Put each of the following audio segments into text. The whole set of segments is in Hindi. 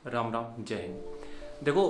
राम राम, जय हिंद। देखो,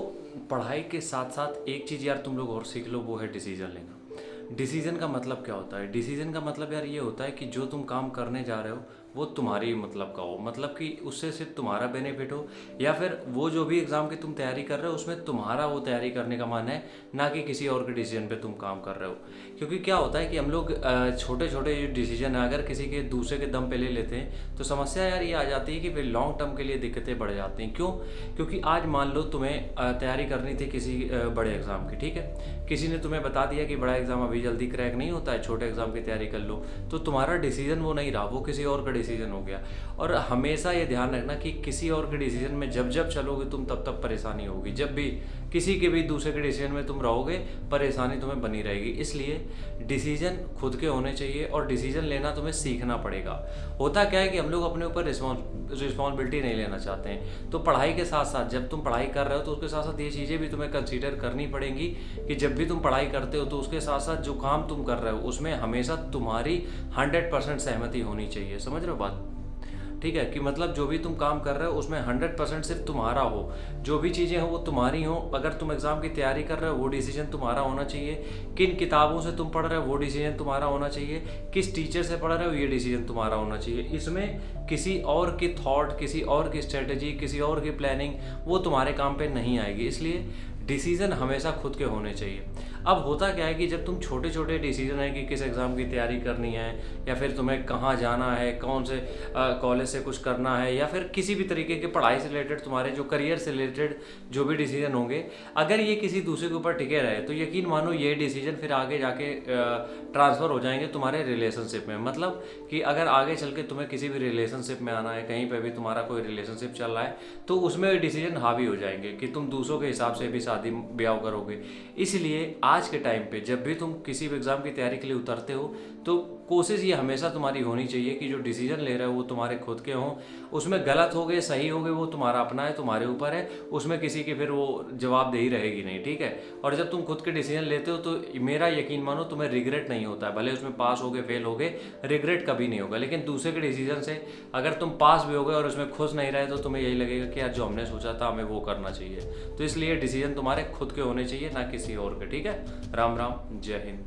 पढ़ाई के साथ साथ एक चीज़ यार तुम लोग और सीख लो, वो है डिसीजन लेना। डिसीजन का मतलब क्या होता है? डिसीजन का मतलब यार ये होता है कि जो तुम काम करने जा रहे हो वो तुम्हारी मतलब का हो, मतलब कि उससे सिर्फ तुम्हारा बेनिफिट हो, या फिर वो जो भी एग्ज़ाम की तुम तैयारी कर रहे हो उसमें तुम्हारा वो तैयारी करने का मन है, ना कि किसी और के डिसीजन पे तुम काम कर रहे हो। क्योंकि क्या होता है कि हम लोग छोटे छोटे जो डिसीजन है अगर किसी के दूसरे के दम पे ले लेते हैं तो समस्या यार ये आ जाती है कि फिर लॉन्ग टर्म के लिए दिक्कतें बढ़ जाती हैं। क्यों? क्योंकि आज मान लो तुम्हें तैयारी करनी थी किसी बड़े एग्ज़ाम की, ठीक है। किसी ने तुम्हें बता दिया कि बड़ा एग्ज़ाम अभी जल्दी क्रैक नहीं होता है, छोटे एग्ज़ाम की तैयारी कर लो, तो तुम्हारा डिसीजन वो नहीं रहा, वो किसी और का डिसीजन हो गया। और हमेशा ये ध्यान रखना कि किसी और के डिसीजन में जब जब चलोगे तुम तब तब परेशानी होगी। जब भी किसी के भी दूसरे के डिसीजन में तुम रहोगे परेशानी तुम्हें बनी रहेगी। इसलिए डिसीजन खुद के होने चाहिए और डिसीजन लेना तुम्हें सीखना पड़ेगा। होता क्या है कि हम लोग अपने ऊपर रिस्पॉन्सिबिलिटी नहीं लेना चाहते हैं, तो पढ़ाई के साथ साथ जब तुम पढ़ाई कर रहे हो तो उसके साथ साथ ये चीज़ें भी तुम्हें कंसीडर करनी पड़ेंगी कि जब भी तुम पढ़ाई करते हो तो उसके साथ साथ जो काम तुम कर रहे हो उसमें हमेशा तुम्हारी 100% सहमति होनी चाहिए। समझ रहे हो बात? ठीक है, कि मतलब जो भी तुम काम कर रहे हो उसमें 100% सिर्फ तुम्हारा हो, जो भी चीज़ें हो वो तुम्हारी हो। अगर तुम एग्ज़ाम की तैयारी कर रहे हो वो डिसीजन तुम्हारा होना चाहिए, किन किताबों से तुम पढ़ रहे हो वो डिसीजन तुम्हारा होना चाहिए, किस टीचर से पढ़ रहे हो ये डिसीजन तुम्हारा होना चाहिए। इसमें किसी और की थॉट, किसी और की स्ट्रेटजी, किसी और की प्लानिंग वो तुम्हारे काम पे नहीं आएगी। इसलिए डिसीज़न हमेशा खुद के होने चाहिए। अब होता क्या है कि जब तुम छोटे छोटे डिसीजन है कि किस एग्ज़ाम की तैयारी करनी है, या फिर तुम्हें कहाँ जाना है, कौन से कॉलेज से कुछ करना है, या फिर किसी भी तरीके के पढ़ाई से रिलेटेड तुम्हारे जो करियर से रिलेटेड जो भी डिसीजन होंगे, अगर ये किसी दूसरे के ऊपर टिके रहे तो यकीन मानो ये डिसीजन फिर आगे जाके ट्रांसफ़र हो जाएंगे तुम्हारे रिलेशनशिप में। मतलब कि अगर आगे चल के तुम्हें किसी भी रिलेशनशिप में आना है, कहीं पर भी तुम्हारा कोई रिलेशनशिप चल रहा है, तो उसमें डिसीजन हावी हो जाएंगे कि तुम दूसरों के हिसाब से भी शादी ब्याह करोगे। इसलिए आज के टाइम पे जब भी तुम किसी भी एग्ज़ाम की तैयारी के लिए उतरते हो तो कोशिश ये हमेशा तुम्हारी होनी चाहिए कि जो डिसीजन ले रहे हो वो तुम्हारे खुद के हों। उसमें गलत हो गए सही हो गए वो तुम्हारा अपना है, तुम्हारे ऊपर है, उसमें किसी की फिर वो जवाबदेही रहेगी नहीं, ठीक है। और जब तुम खुद के डिसीजन लेते हो तो मेरा यकीन मानो तुम्हें रिग्रेट नहीं होता है, भले उसमें पास हो गए फेल हो गए, रिग्रेट कभी नहीं होगा। लेकिन दूसरे के डिसीजन से अगर तुम पास भी हो गए और उसमें खुश नहीं रहे तो तुम्हें यही लगेगा कि यार जो हमने सोचा था हमें वो करना चाहिए। तो इसलिए डिसीजन तुम्हारे खुद के होने चाहिए, ना किसी और के। ठीक है, राम राम, जय हिंद।